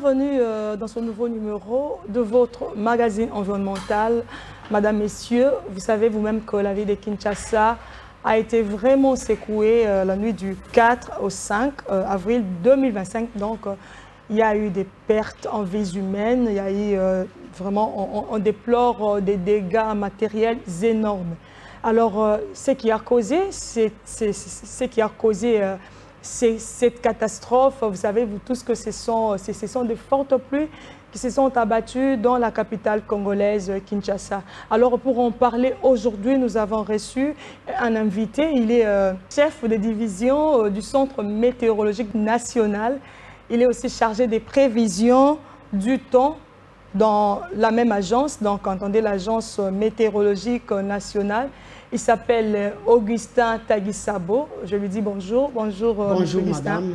bienvenue dans ce nouveau numéro de votre magazine environnemental. Madame, Messieurs, vous savez vous-même que la ville de Kinshasa a été vraiment secouée la nuit du 4 au 5 avril 2025. Donc, il y a eu des pertes en vies humaines, il y a eu vraiment, on déplore des dégâts matériels énormes. Alors, ce qui a causé, cette catastrophe, vous savez, vous tous, que ce sont de fortes pluies qui se sont abattues dans la capitale congolaise, Kinshasa. Alors, pour en parler aujourd'hui, nous avons reçu un invité. Il est chef de division du Centre météorologique national. Il est aussi chargé des prévisions du temps dans la même agence, donc entendez l'agence météorologique nationale. Il s'appelle Augustin Tagisabo. Je lui dis bonjour. Bonjour, bonjour Augustin. madame.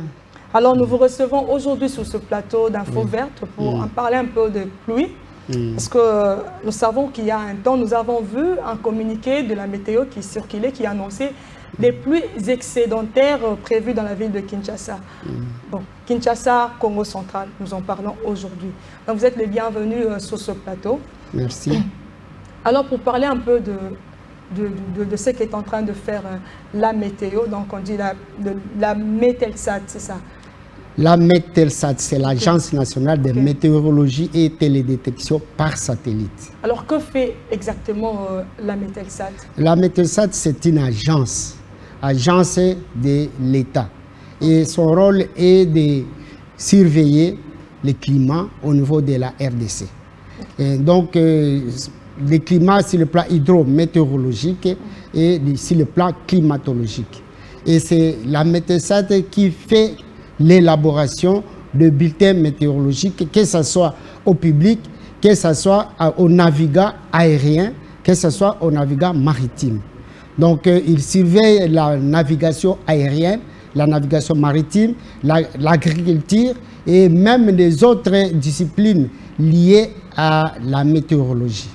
Alors nous vous recevons aujourd'hui sur ce plateau d'Info Verte pour en parler un peu de pluie. Parce que nous savons qu'il y a un temps, nous avons vu un communiqué de la météo qui circulait, qui annonçait des pluies excédentaires prévues dans la ville de Kinshasa. Bon, Kinshasa, Congo central, nous en parlons aujourd'hui. Donc vous êtes les bienvenus sur ce plateau. Merci. Alors pour parler un peu de ce qu'est en train de faire la météo, donc on dit la Mételsat, c'est ça? La Mételsat, c'est l'Agence nationale de météorologie et télédétection par satellite. Alors que fait exactement la Mételsat? La Mételsat, c'est une agence de l'État. Et son rôle est de surveiller le climat au niveau de la RDC. Et donc, le climat sur le plan hydrométéorologique et sur le plan climatologique. Et c'est la Mételsat qui fait l'élaboration de bulletins météorologiques, que ce soit au public, que ce soit aux navigants aériens, que ce soit aux navigants maritimes. Donc, il surveille la navigation aérienne, la navigation maritime, l'agriculture et même les autres disciplines liées à la météorologie.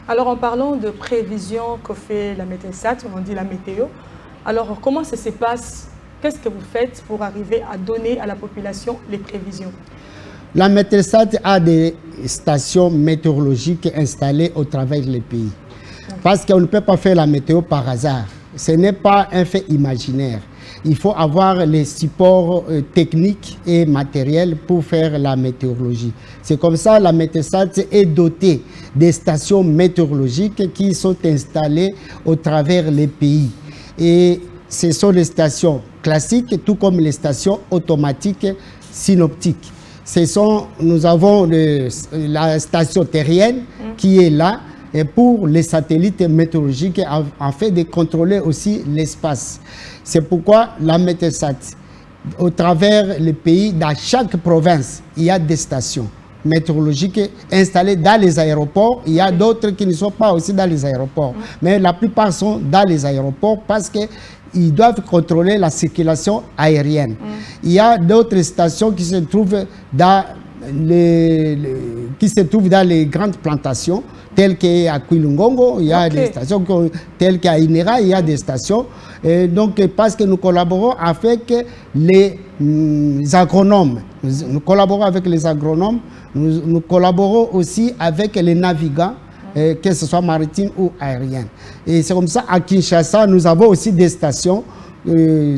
Alors, en parlant de prévision que fait la Mételsat, on dit la météo, alors comment ça se passe? Qu'est-ce que vous faites pour arriver à donner à la population les prévisions? La Mételsat a des stations météorologiques installées au travers du pays. Parce qu'on ne peut pas faire la météo par hasard. Ce n'est pas un fait imaginaire. Il faut avoir les supports techniques et matériels pour faire la météorologie. C'est comme ça que la Mételsat est dotée des stations météorologiques qui sont installées au travers les pays. Et ce sont les stations classiques, tout comme les stations automatiques synoptiques. Nous avons la station terrienne qui est là, et pour les satellites météorologiques, en fait de contrôler aussi l'espace. C'est pourquoi la Mételsat, au travers le pays, dans chaque province, il y a des stations météorologiques installées dans les aéroports. Il y a d'autres qui ne sont pas aussi dans les aéroports. Mais la plupart sont dans les aéroports parce qu'ils doivent contrôler la circulation aérienne. Il y a d'autres stations qui se trouvent dans les grandes plantations, telles qu'à Quilungongo, il y a des stations, telles qu'à Inera, il y a des stations. Et donc, parce que nous collaborons avec les agronomes. Nous collaborons avec les agronomes, nous collaborons aussi avec les navigants, que ce soit maritimes ou aériens. Et c'est comme ça, à Kinshasa, nous avons aussi des stations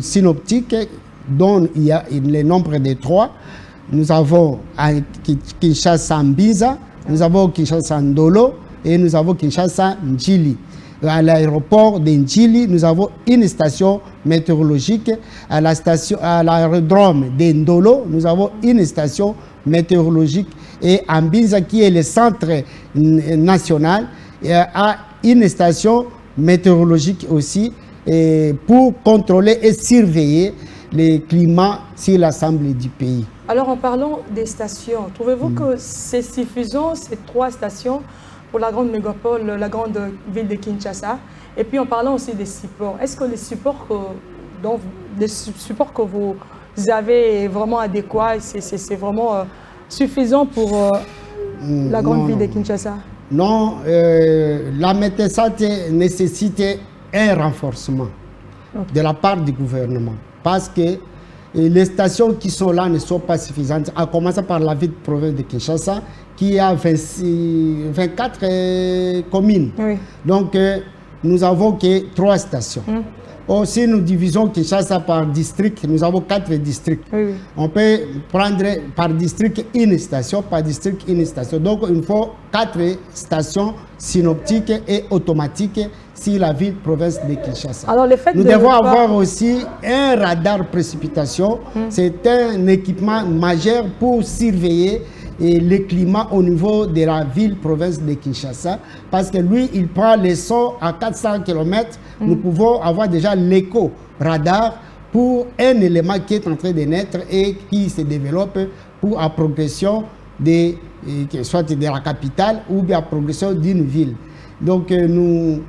synoptiques, dont il y a le nombre de 3. Nous avons à Kinshasa Mbinza, nous avons Kinshasa Ndolo et nous avons Kinshasa Njili. À l'aéroport de Njili, nous avons une station météorologique. À l'aérodrome de Ndolo, nous avons une station météorologique. Et à Mbinza, qui est le centre national, a une station météorologique aussi pour contrôler et surveiller le climat sur l'ensemble du pays. Alors, en parlant des stations, trouvez-vous que c'est suffisant, ces 3 stations, pour la grande mégapole, la grande ville de Kinshasa? Et puis, en parlant aussi des supports, est-ce que les supports que vous avez vraiment adéquats, c'est vraiment suffisant pour la grande ville de Kinshasa? Non, la Mételsat nécessite un renforcement de la part du gouvernement. Parce que et les stations qui sont là ne sont pas suffisantes, à commencer par la ville de province de Kinshasa, qui a 24 communes. Oui. Donc, nous avons que 3 stations. Si nous divisons Kinshasa par district, nous avons 4 districts. Oui. On peut prendre par district une station, par district une station. Donc, il faut 4 stations synoptiques et automatiques sur la ville province de Kinshasa. Alors, nous devons avoir aussi un radar précipitation. C'est un équipement majeur pour surveiller le climat au niveau de la ville province de Kinshasa, parce que lui, il prend les sons à 400 km. Nous pouvons avoir déjà l'écho radar pour un élément qui est en train de naître et qui se développe pour la progression soit de la capitale ou bien la progression d'une ville. Donc nous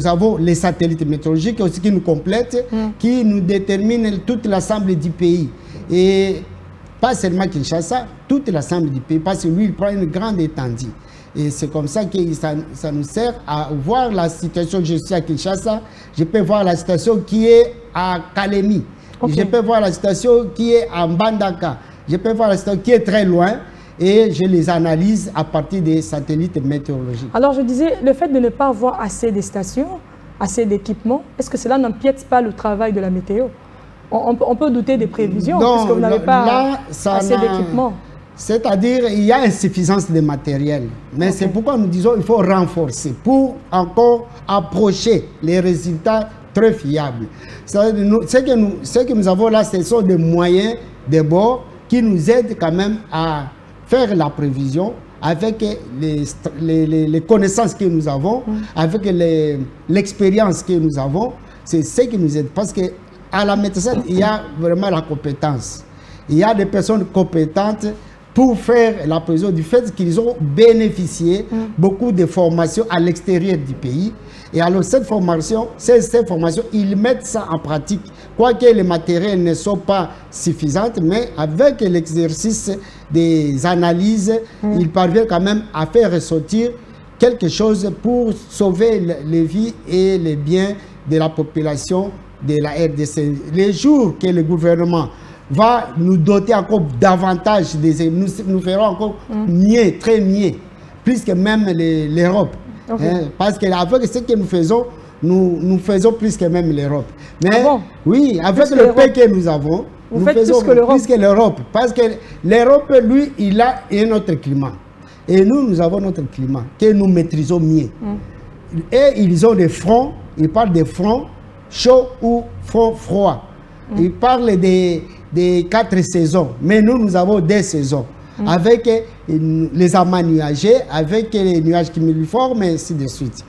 avons les satellites météorologiques aussi qui nous complètent, qui nous déterminent toute l'ensemble du pays. Et pas seulement Kinshasa, toute l'ensemble du pays, parce que lui, il prend une grande étendue. Et c'est comme ça que ça nous sert à voir la situation. Je suis à Kinshasa, je peux voir la situation qui est à Kalemi. Okay. Je peux voir la situation qui est à Mbandaka. Je peux voir la situation qui est très loin. Et je les analyse à partir des satellites météorologiques. Alors, je disais, le fait de ne pas avoir assez de stations, assez d'équipements, est-ce que cela n'empiète pas le travail de la météo? On peut douter des prévisions, parce que vous n'avez pas assez d'équipements. C'est-à-dire, il y a insuffisance de matériel. Mais c'est pourquoi nous disons qu'il faut renforcer pour encore approcher les résultats très fiables. Ce que nous avons là, ce sont des moyens de bord qui nous aident quand même à faire la prévision avec les connaissances que nous avons, avec l'expérience que nous avons. C'est ce qui nous aide. Parce que à la médecine, il y a vraiment la compétence. Il y a des personnes compétentes pour faire la prévision du fait qu'ils ont bénéficié beaucoup de formations à l'extérieur du pays. Et alors cette formation, ils mettent ça en pratique. Quoique les matériels ne sont pas suffisants, mais avec l'exercice des analyses, ils parviennent quand même à faire ressortir quelque chose pour sauver les vies et les biens de la population de la RDC. Les jours que le gouvernement va nous doter encore davantage, nous ferons encore mieux, très mieux, plus que même l'Europe. Okay. Parce qu'avec ce que nous faisons plus que même l'Europe. Mais oui, avec le paix que nous avons, nous faisons plus que l'Europe. Parce que l'Europe, lui, il a un autre climat. Et nous avons notre climat que nous maîtrisons mieux. Et ils ont des fronts, ils parlent des fronts chauds ou fronts froids. Ils parlent des 4 saisons, mais nous avons des saisons, avec les amas nuagés, avec les nuages cumuliformes, et ainsi de suite.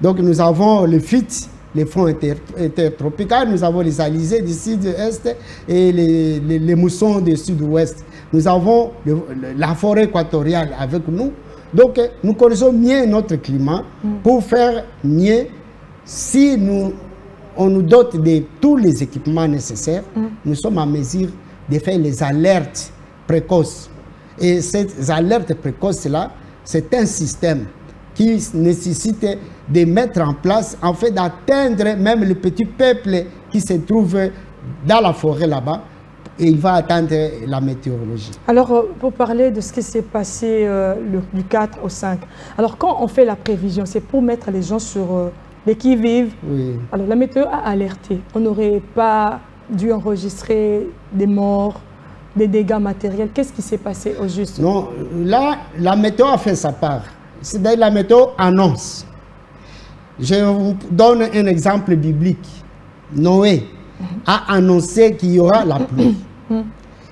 Donc nous avons le FIT, les fronts intertropicaux, nous avons les alizés du sud-est et les moussons du sud-ouest. Nous avons la forêt équatoriale avec nous. Donc nous connaissons mieux notre climat pour faire mieux. Si on nous dote de tous les équipements nécessaires, nous sommes en mesure de faire les alertes précoces. Et ces alertes précoces-là, c'est un système qui nécessite de mettre en place, en fait, d'atteindre même le petit peuple qui se trouve dans la forêt là-bas, et il va atteindre la météorologie. Alors, pour parler de ce qui s'est passé du 4 au 5, alors quand on fait la prévision, c'est pour mettre les gens sur les qui-vive. Oui. Alors, la météo a alerté. On n'aurait pas dû enregistrer des morts, des dégâts matériels. Qu'est-ce qui s'est passé au juste? Non, là, la météo a fait sa part. C'est-à-dire la météo annonce. Je vous donne un exemple biblique. Noé a annoncé qu'il y aura la pluie.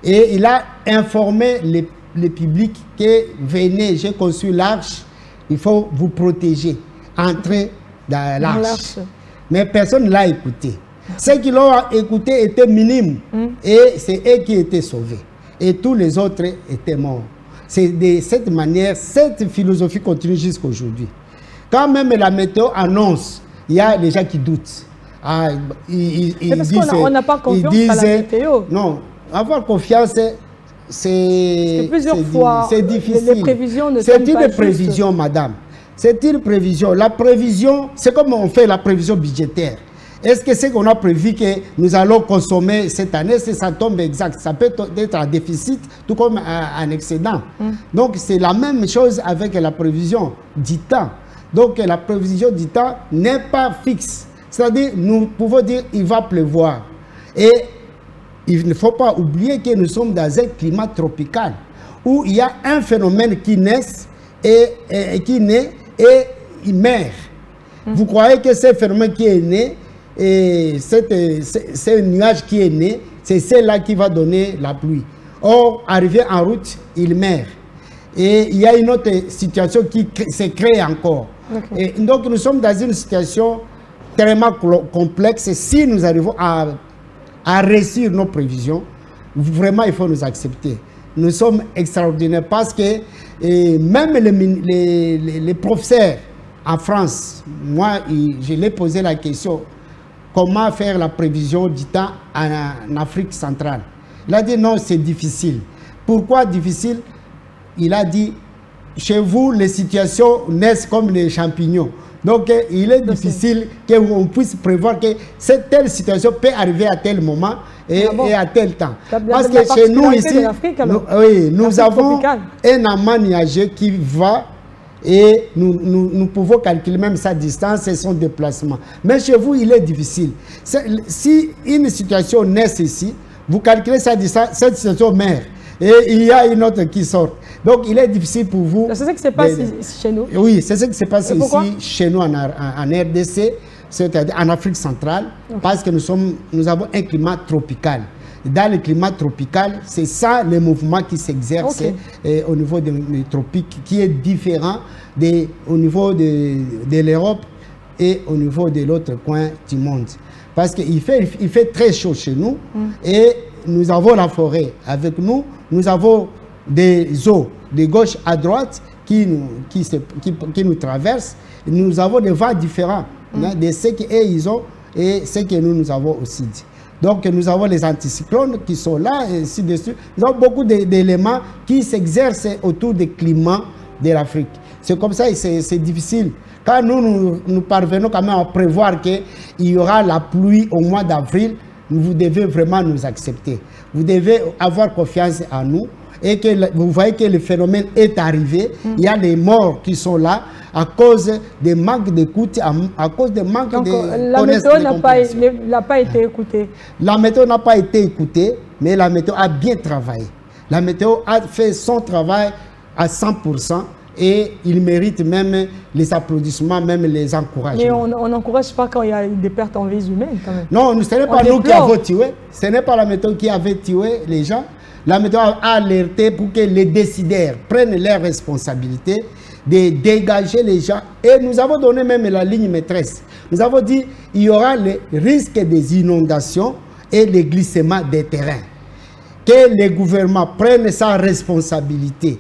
Et il a informé le public que venez, j'ai conçu l'arche, il faut vous protéger. Entrez dans l'arche. Mais personne ne l'a écouté. Ceux qui l'ont écouté étaient minimes. Et c'est eux qui étaient sauvés. Et tous les autres étaient morts. C'est de cette manière, cette philosophie continue jusqu'à aujourd'hui. Quand même la météo annonce, il y a des gens qui doutent. Ils disent, on n'a pas confiance à la météo. Non, avoir confiance, c'est difficile. Les prévisions ne sont pas justes. C'est une prévision, madame. C'est une prévision. La prévision, c'est comme on fait la prévision budgétaire. Est-ce que ce qu'on a prévu que nous allons consommer cette année, si ça tombe exact, ça peut être un déficit, tout comme un excédent. Donc, c'est la même chose avec la prévision du temps. Donc, la prévision du temps n'est pas fixe. C'est-à-dire, nous pouvons dire qu'il va pleuvoir. Et il ne faut pas oublier que nous sommes dans un climat tropical où il y a un phénomène qui naît et il meurt. Vous croyez que ce phénomène qui est né, et ce nuage qui est né, c'est celle-là qui va donner la pluie. Or, arrivé en route, il meurt. Et il y a une autre situation qui se crée encore. Et donc, nous sommes dans une situation tellement complexe. Et si nous arrivons à réussir nos prévisions, vraiment, il faut nous accepter. Nous sommes extraordinaires parce que même les professeurs en France, moi, je l'ai posé la question, comment faire la prévision du temps en Afrique centrale? Il a dit non, c'est difficile. Pourquoi difficile? Il a dit, chez vous, les situations naissent comme les champignons. Donc, il est difficile qu'on puisse prévoir que cette telle situation peut arriver à tel moment et à tel temps. Parce que chez nous, ici, nous avons un amas nuageux qui va et nous pouvons calculer même sa distance et son déplacement. Mais chez vous, il est difficile. Si une situation naît ici, vous calculez sa distance, cette situation meurt. Et il y a une autre qui sort. Donc, il est difficile pour vous. C'est ce qui se passe chez nous. Oui, c'est ce qui se passe ici, chez nous, en RDC, c'est-à-dire en Afrique centrale, parce que nous avons un climat tropical. Dans le climat tropical, c'est ça le mouvement qui s'exerce au niveau des tropiques, qui est différent au niveau de l'Europe et au niveau de l'autre coin du monde. Parce qu'il fait très chaud chez nous et nous avons la forêt avec nous, nous avons des eaux de gauche à droite qui nous traversent. Nous avons des vents différents de ce qu'ils ont et ce que nous avons aussi dit. Donc nous avons les anticyclones qui sont là et ainsi de suite. Nous avons beaucoup d'éléments qui s'exercent autour du climat de l'Afrique. C'est comme ça et c'est difficile. Quand nous parvenons quand même à prévoir qu'il y aura la pluie au mois d'avril, vous devez vraiment nous accepter. Vous devez avoir confiance en nous et que vous voyez que le phénomène est arrivé. Il y a les morts qui sont là à cause des manques d'écoute, à cause des manques de la méthode n'a pas été écoutée. La méthode n'a pas été écoutée, mais la méthode a bien travaillé. La méthode a fait son travail à 100%. Et il mérite même les applaudissements, même les encouragements. Mais on n'encourage pas quand il y a des pertes en vie humaines, quand même. Non, ce n'est pas nous qui avons tué. Ce n'est pas la méthode qui avait tué les gens. La méthode a alerté pour que les décideurs prennent leurs responsabilités de dégager les gens. Et nous avons donné même la ligne maîtresse. Nous avons dit qu'il y aura le risque des inondations et les glissements des terrains. Que les gouvernements prennent sa responsabilité.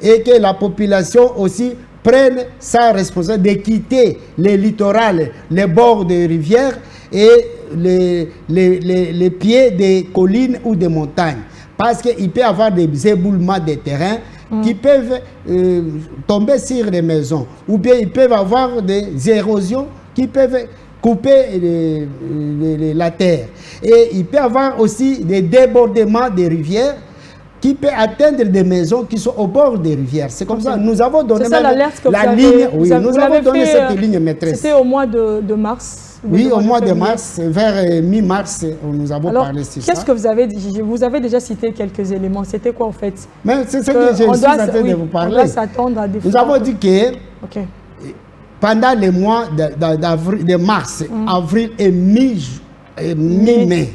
Et que la population aussi prenne sa responsabilité de quitter les littorales, les bords des rivières et les pieds des collines ou des montagnes. Parce qu'il peut y avoir des éboulements des terrains qui peuvent tomber sur les maisons. Ou bien ils peuvent avoir des érosions qui peuvent couper la terre. Et il peut y avoir aussi des débordements des rivières qui peut atteindre des maisons qui sont au bord des rivières. C'est comme ça. Nous avons donné la ligne. Oui, nous avons donné cette ligne maîtresse. C'était au mois de mars. Oui, au mois de mars, vers mi-mars, nous avons parlé de ça. Qu'est-ce que vous avez dit? Vous avez déjà cité quelques éléments. C'était quoi en fait? Mais c'est ce que je suis en train de vous parler. On doit s'attendre à des Nous avons dit que pendant les mois de mars, avril et mi-mai,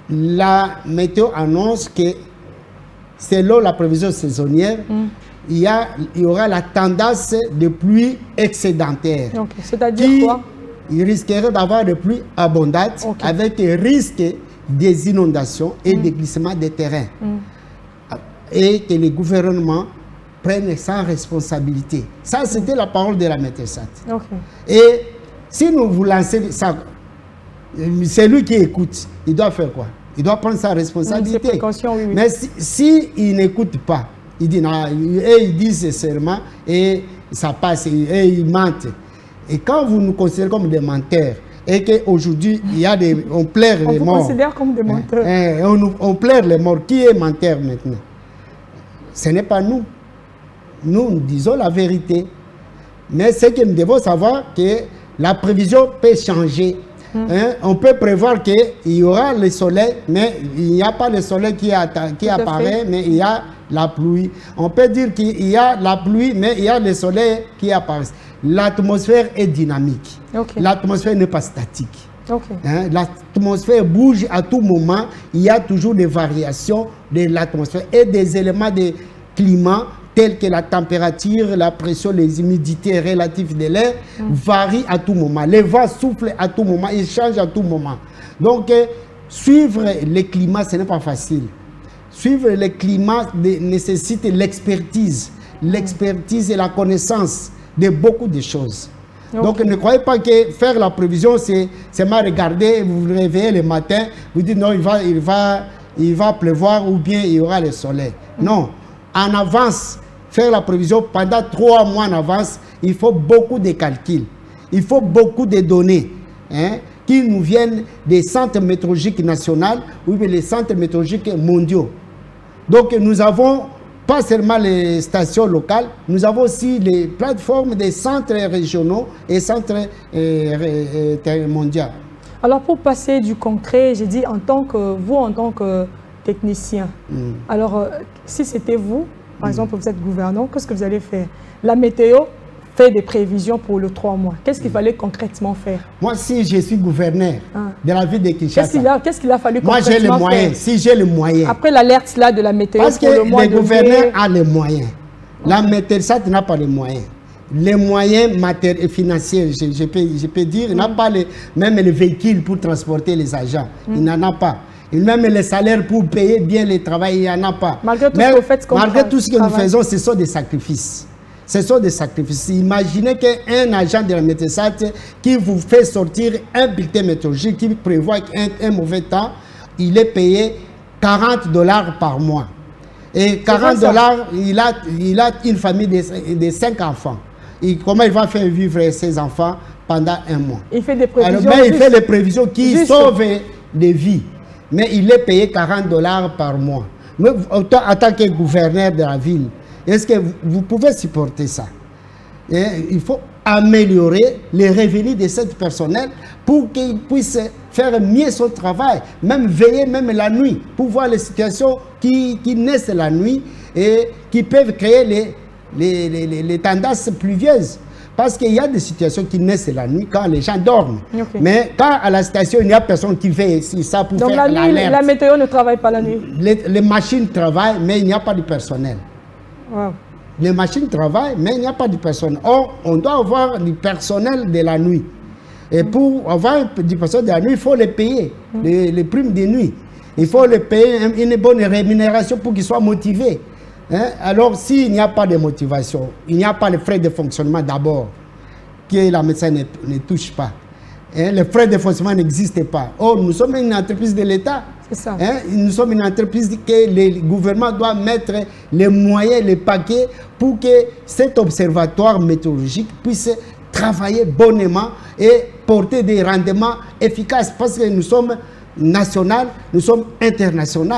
la météo annonce que selon la prévision saisonnière, il y aura la tendance de pluie excédentaire. C'est-à-dire quoi? Il risquerait d'avoir des pluies abondantes avec des risques des inondations et des glissements des terrains. Et que les gouvernements prennent sa responsabilité. Ça, c'était la parole de la maîtresse. Et si nous vous lancez ça, c'est lui qui écoute. Il doit faire quoi? Il doit prendre sa responsabilité. Mais si il n'écoute pas, il dit non, et il dit sincèrement et ça passe, et il mente. Et quand vous nous considérez comme des menteurs, et qu'aujourd'hui, il y a on plaire les morts. On vous considère comme des menteurs. On plaire les morts. Qui est menteur maintenant? Ce n'est pas nous. Nous disons la vérité. Mais ce que nous devons savoir, que la prévision peut changer. On peut prévoir qu'il y aura le soleil, mais il n'y a pas le soleil qui apparaît, mais il y a la pluie. On peut dire qu'il y a la pluie, mais il y a le soleil qui apparaît. L'atmosphère est dynamique. Okay. L'atmosphère n'est pas statique. Okay. L'atmosphère bouge à tout moment. Il y a toujours des variations de l'atmosphère et des éléments de climat tels que la température, la pression, les humidités relatives de l'air varient à tout moment. Les vents soufflent à tout moment, ils changent à tout moment. Donc, suivre les climats, ce n'est pas facile. Suivre les climats nécessite l'expertise. L'expertise et la connaissance de beaucoup de choses. Okay. Donc, ne croyez pas que faire la prévision, c'est mal regarder, vous vous réveillez le matin, vous dites non, il va pleuvoir ou bien il y aura le soleil. Non, en avance, faire la prévision pendant 3 mois en avance, il faut beaucoup de calculs, il faut beaucoup de données qui nous viennent des centres météorologiques nationaux ou bien les centres météorologiques mondiaux. Donc, nous avons pas seulement les stations locales, nous avons aussi les plateformes des centres régionaux et centres mondiaux. Alors, pour passer du concret, j'ai dit en tant que technicien, alors si c'était vous, par exemple, vous êtes gouvernant, qu'est-ce que vous allez faire? La météo fait des prévisions pour le 3 mois. Qu'est-ce qu'il fallait concrètement faire? Moi, si je suis gouverneur de la ville de Kinshasa, qu'est-ce qu'il a fallu concrètement faire? Moi, j'ai les moyens. Si j'ai les moyens. Après l'alerte là de la météo, parce que le gouverneur a les moyens. La Mételsat n'a pas les moyens. Les moyens matériels et financiers, je peux dire, il n'a pas même les véhicules pour transporter les agents. Il n'en a pas. Et même les salaires pour payer bien le travail, il n'y en a pas. Malgré tout ce que nous faisons, ce sont des sacrifices. Ce sont des sacrifices. Imaginez qu'un agent de la Mételsat qui vous fait sortir un bulletin météorologique qui prévoit un mauvais temps, il est payé $40 par mois. Et $40, il a une famille de 5 enfants. Et comment il va faire vivre ses enfants pendant 1 mois? Il fait des prévisions. Alors, il fait des prévisions qui sauvent des vies. Mais il est payé $40 par mois. Mais en tant que gouverneur de la ville, est-ce que vous pouvez supporter ça? Il faut améliorer les revenus de cette personnel pour qu'il puisse faire mieux son travail, même veiller même la nuit, pour voir les situations qui naissent la nuit et qui peuvent créer les tendances pluvieuses. Parce qu'il y a des situations qui naissent la nuit quand les gens dorment. Okay. Mais quand à la station, il n'y a personne qui veille sur ça pour faire l'alerte. Donc la météo ne travaille pas la nuit? Les machines travaillent, mais il n'y a pas de personnel. Wow. Les machines travaillent, mais il n'y a pas de personnel. Or, on doit avoir du personnel de la nuit. Et pour avoir du personnel de la nuit, il faut les payer, les primes de nuit. Il faut les payer une bonne rémunération pour qu'ils soient motivés. Alors, s'il n'y a pas de motivation, il n'y a pas de frais de fonctionnement d'abord, que la médecin ne touche pas. Les frais de fonctionnement n'existent pas. Or, nous sommes une entreprise de l'État. C'est ça. Nous sommes une entreprise que le gouvernement doit mettre les moyens, les paquets, pour que cet observatoire météorologique puisse travailler bonnement et porter des rendements efficaces. Parce que nous sommes national, nous sommes internationaux.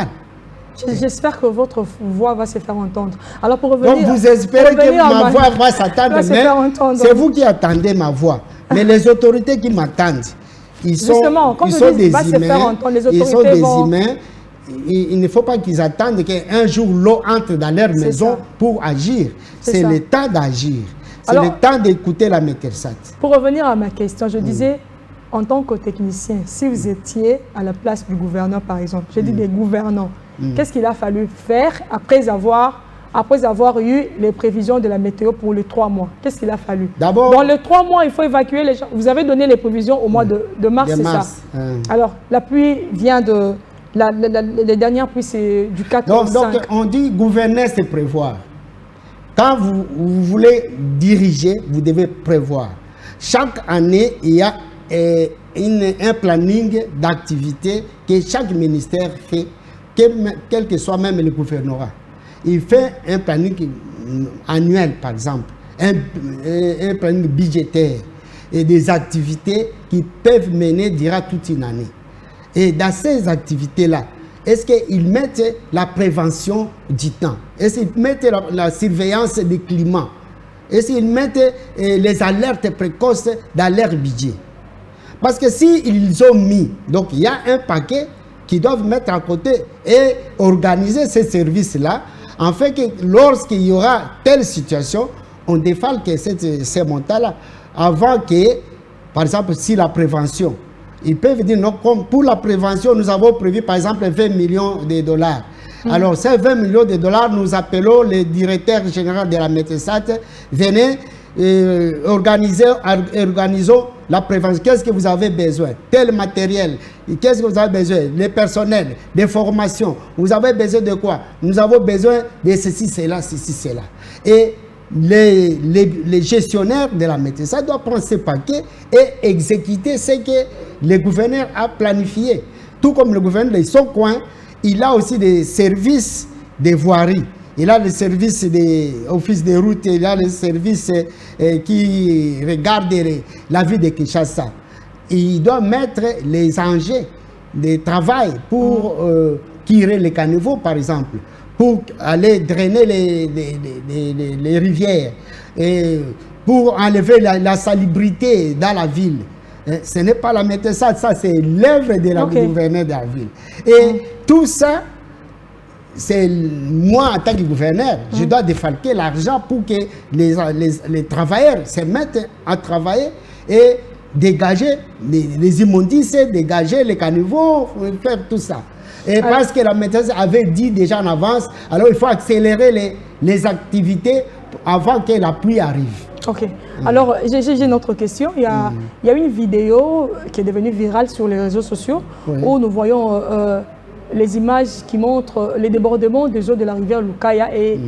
J'espère que votre voix va se faire entendre. Alors pour revenir, donc vous espérez que ma voix va s'attendre, mais c'est vous qui attendez ma voix. Mais les autorités qui m'attendent, ils sont des humains. Il ne faut pas qu'ils attendent qu'un jour l'eau entre dans leur maison pour agir. C'est le temps d'agir. C'est le temps d'écouter la Mételsat. Pour revenir à ma question, je disais, en tant que technicien, si vous étiez à la place du gouverneur, par exemple, j'ai dit des gouvernants, qu'est-ce qu'il a fallu faire après avoir eu les prévisions de la météo pour les 3 mois? Qu'est-ce qu'il a fallu? D'abord, dans les 3 mois, il faut évacuer les gens. Vous avez donné les prévisions au mois de mars, c'est ça? Alors, la pluie vient de... les dernières pluies, c'est du 4 au 5. Donc, on dit gouverner, c'est prévoir. Quand vous voulez diriger, vous devez prévoir. Chaque année, il y a un planning d'activité que chaque ministère fait, quel que soit même le gouvernorat. Il fait un planning annuel, par exemple, un planning budgétaire. des activités qui peuvent mener durant toute une année. Et dans ces activités-là, est-ce qu'ils mettent la prévention du temps? Est-ce qu'ils mettent la surveillance du climat? Est-ce qu'ils mettent les alertes précoces dans leur budget? Parce que s'ils ont mis, donc il y a un paquet qu'ils doivent mettre à côté et organiser ces services-là, en fait que lorsqu'il y aura telle situation, on défalque ces montants-là avant que, par exemple, si la prévention, ils peuvent dire non, comme pour la prévention, nous avons prévu par exemple 20 millions de dollars. Alors, ces 20 millions de dollars, nous appelons le directeur général de la METESAT, venez organisons la prévention. Qu'est-ce que vous avez besoin? Tel matériel. Qu'est-ce que vous avez besoin? Les personnels, des formations. Vous avez besoin de quoi? Nous avons besoin de ceci, cela, ceci, cela. Et les gestionnaires de la METESAT doivent prendre ces paquets et exécuter ce que le gouverneur a planifié. Tout comme le gouverneur de son coin, il a aussi des services de voirie. Il a les services des offices de route, il a les services qui regardent la vie de Kinshasa. Il doit mettre les engins de travail pour tirer les caniveaux, par exemple, pour aller drainer les rivières, et pour enlever la salubrité dans la ville. Ce n'est pas la METESAT, ça c'est l'œuvre de la gouverneur de la ville. Et tout ça, c'est moi en tant que gouverneur, je dois défalquer l'argent pour que les travailleurs se mettent à travailler et dégager les immondices, dégager les caniveaux, faire tout ça. Et parce que la METESAT avait dit déjà en avance, alors il faut accélérer les activités avant que la pluie arrive. Ok. Alors, j'ai une autre question. Il y a une vidéo qui est devenue virale sur les réseaux sociaux où nous voyons les images qui montrent les débordements des eaux de la rivière Lukaya et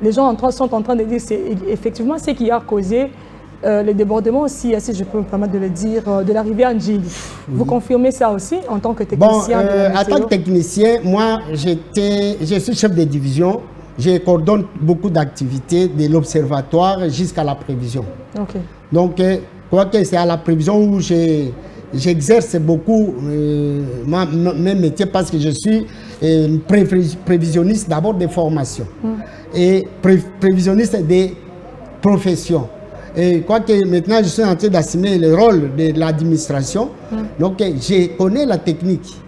les gens sont en train de dire c'est effectivement ce qui a causé les débordements aussi, si je peux me permettre de le dire, de la rivière Njili. Vous confirmez ça aussi en tant que technicien? En tant que technicien, moi, je suis chef de division. Je coordonne beaucoup d'activités de l'observatoire jusqu'à la prévision. Donc, quoique c'est à la prévision où j'exerce beaucoup mes métiers parce que je suis prévisionniste d'abord de formation et prévisionniste des professions. Et quoique maintenant je suis en train d'assumer le rôle de l'administration, donc je connais la technique.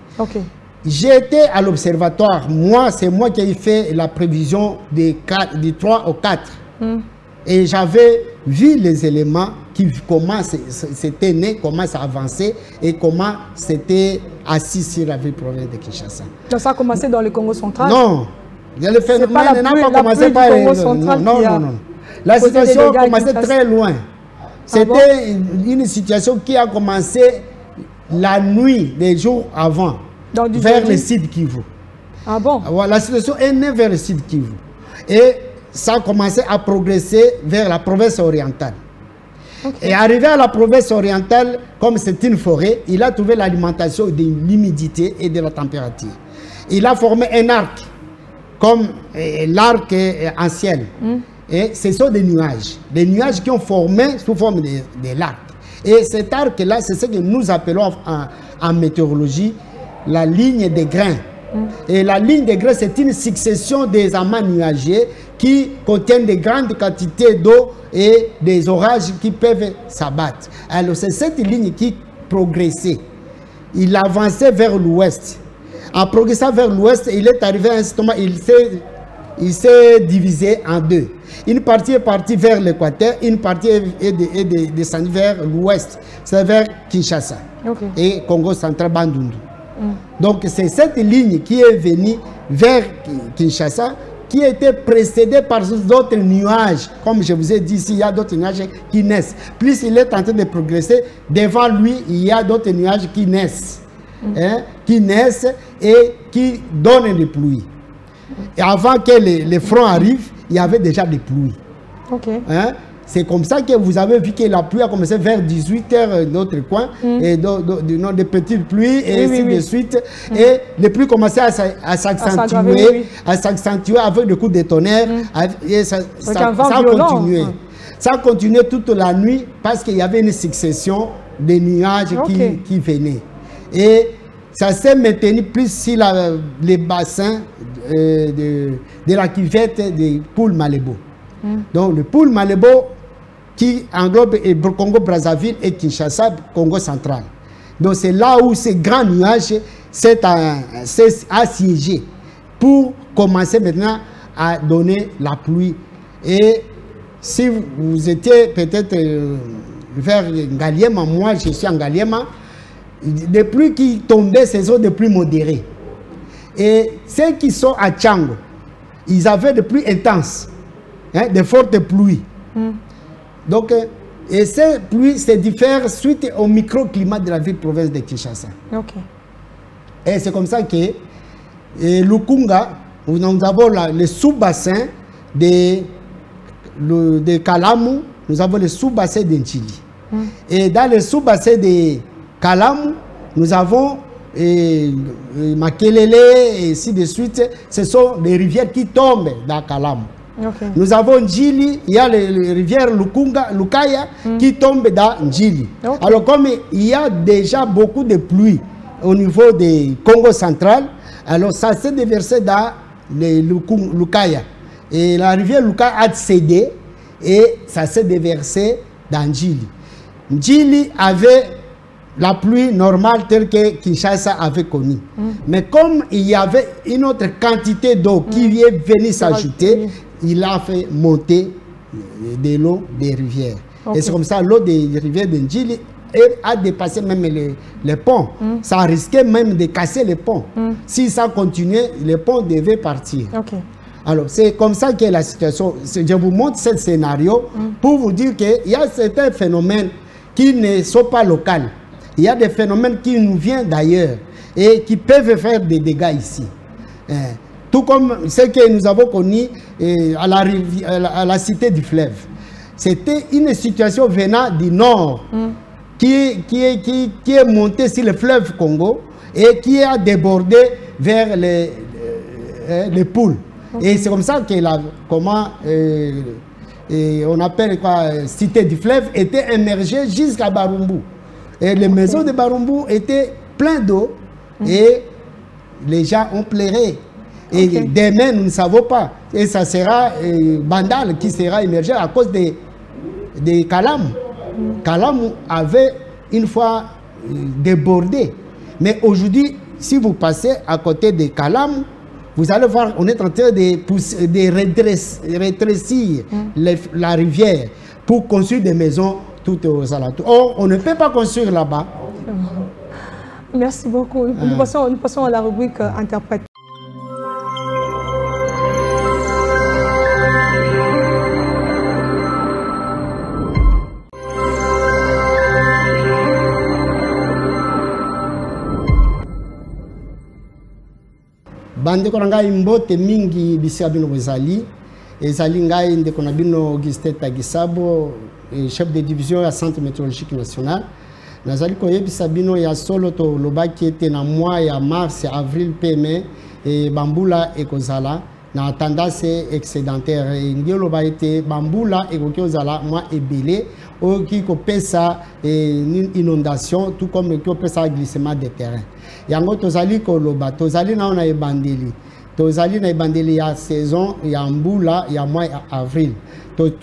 J'étais à l'observatoire, c'est moi qui ai fait la prévision des 3 au 4. Et j'avais vu les éléments, comment c'était né, comment ça avançait et comment c'était assis sur la ville province de Kinshasa. Donc ça a commencé dans le Congo central? Non, le phénomène n'a pas commencé par le Congo central. Non. La situation a commencé très loin. C'était une situation qui a commencé la nuit des jours avant. Vers le sud Kivu. Ah bon? La situation est née vers le sud Kivu. Et ça a commencé à progresser vers la province orientale. Et arrivé à la province orientale, comme c'est une forêt, il a trouvé l'alimentation de l'humidité et de la température. Il a formé un arc, comme l'arc ancien. Et ce sont des nuages qui ont formé sous forme de l'arc. Et cet arc-là, c'est ce que nous appelons en météorologie la ligne des grains. Et la ligne des grains, c'est une succession des amas nuageux qui contiennent de grandes quantités d'eau et des orages qui peuvent s'abattre. Alors c'est cette ligne qui progressait. Il avançait vers l'ouest. En progressant vers l'ouest, il est arrivé à un instant, il s'est divisé en deux. Une partie est partie vers l'équateur, une partie est descendue vers l'ouest, c'est vers Kinshasa et Congo central Bandundu. Donc c'est cette ligne qui est venue vers Kinshasa qui était précédée par d'autres nuages. Comme je vous ai dit, ici, il y a d'autres nuages qui naissent. Plus il est en train de progresser, devant lui, il y a d'autres nuages qui naissent. Et qui donnent des pluies. Et avant que les fronts arrivent, il y avait déjà des pluies. C'est comme ça que vous avez vu que la pluie a commencé vers 18 h dans notre coin, et des petites pluies, et ainsi de suite. Et les pluies commençaient à s'accentuer avec des coups de tonnerre, et ça a continué. Ça a continué toute la nuit parce qu'il y avait une succession de nuages qui venaient. Et ça s'est maintenu plus sur les bassins de la cuvette de Poul Malebo. Donc le Poul Malebo qui englobe le Congo-Brazzaville et Kinshasa, Congo central. Donc c'est là où ces grands nuages s'est assiégé pour commencer maintenant à donner la pluie. Et si vous étiez peut-être vers Ngaliema, moi je suis en Ngaliema, les pluies qui tombaient, ce sont des pluies modérées. Et ceux qui sont à Tchango, ils avaient des pluies intenses, hein, de fortes pluies. Donc, et ces pluies se diffèrent suite au microclimat de la ville-province de Kinshasa. Et c'est comme ça que Lukunga, nous avons le sous-bassin de Kalamu, nous avons le sous-bassin de Nchili. Et dans le sous-bassin de Kalamu, nous avons Makelele et ainsi de suite. Ce sont les rivières qui tombent dans Kalamu. Nous avons Njili, il y a les rivières Lukaya qui tombent dans Njili. Alors comme il y a déjà beaucoup de pluie au niveau du Congo central, alors ça s'est déversé dans les Lukaya. Et la rivière Lukaya a cédé et ça s'est déversé dans Njili. Njili avait la pluie normale telle que Kinshasa avait connue. Mais comme il y avait une autre quantité d'eau qui est venue s'ajouter, il a fait monter de l'eau des rivières. Et c'est comme ça l'eau des rivières de Njili a dépassé même les ponts. Ça risquait même de casser les ponts. Si ça continuait, les ponts devaient partir. Alors, c'est comme ça que la situation... Je vous montre ce scénario pour vous dire qu'il y a certains phénomènes qui ne sont pas locaux. Il y a des phénomènes qui nous viennent d'ailleurs et qui peuvent faire des dégâts ici. Tout comme ce que nous avons connu à la cité du fleuve. C'était une situation venant du nord qui est montée sur le fleuve Congo et qui a débordé vers les poules. Et c'est comme ça que on appelle quoi, cité du fleuve était émergée jusqu'à Barumbu. Et les maisons de Barumbu étaient pleines d'eau et les gens ont pleuré. Et demain, nous ne savons pas. Et ça sera Bandal qui sera émergé à cause de Kalamu. Kalamu avait une fois débordé. Mais aujourd'hui, si vous passez à côté de Kalamu, vous allez voir, on est en train de rétrécir la rivière pour construire des maisons tout aux alentours. Or, on ne peut pas construire là-bas. Merci beaucoup. Nous passons à la rubrique interprète. Bande ko ngai mbote mingi bisia bino bezali ezali ngai ndeko na bino Augustin Tagisabo, chef de division ya Centre météorologique national. Nazali ko yebisa bino ya solo to lobaki ete na mois ya mars avril mai et bambula ekozala na tendance excédentaire ngelo ba ete bambula ekoki ozala mois ebele oki ko pesa inondation tout comme ko pesa glissement de terrain. Yango tozali ko loba tozali na ona ebandeli tozali na ebandeli ya saison ya mbula ya mois avril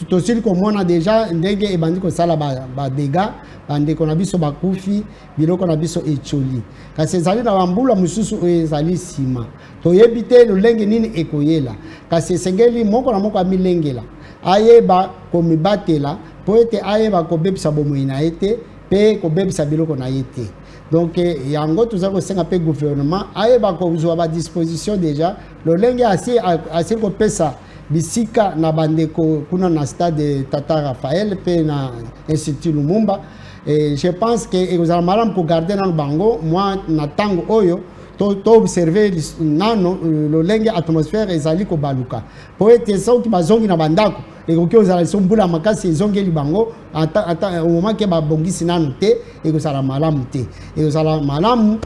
tosili ko mona déjà ndenge ebandi ko sala ba dégâts bande ko na biso bakufi biloko na biso echoli kasi ezali na mbula mususu ezali sima toyebite lolenge nini ekoyela kasi sengeli moko na moko amilengela ayeba komibatela po ete ayeba kobebisa bomoi na ete pe kobebisa biloko na ete. Donc, yango tout ça que c'est un peu gouvernement ayeba kozwa ba disposition déjà lolenge assez ko pesa bisika na bandeko kuna na stade Tata Raphaël pe na Institut Lumumba. Et je pense que vous allez malam ko garder dans le bango moi na tango oyo to observer nano lolenge atmosphère ezali ko baluka po ete sauti bazongi na bandako et ko ozala sombula makasi ezongeli bango au moment que ba bongisi nano te et ko sala malamu te et ko sala malamu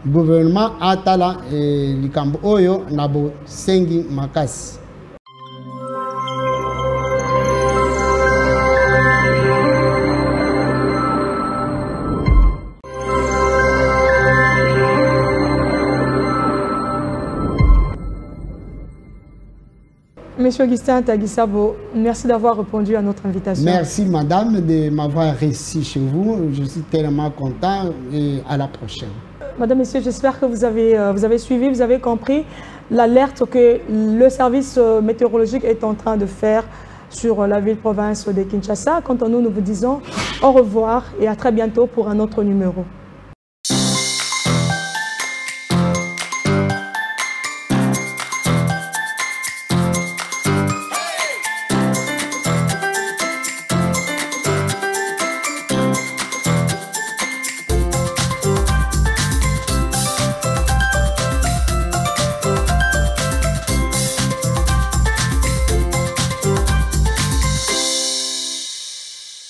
gouvernement atala likambo oyo na bo sengi makasi. Monsieur Augustin Tagisabo, merci d'avoir répondu à notre invitation. Merci, madame, de m'avoir reçu chez vous. Je suis tellement content et à la prochaine. Madame, Monsieur, j'espère que vous avez suivi, vous avez compris l'alerte que le service météorologique est en train de faire sur la ville-province de Kinshasa. Quant à nous, nous vous disons au revoir et à très bientôt pour un autre numéro.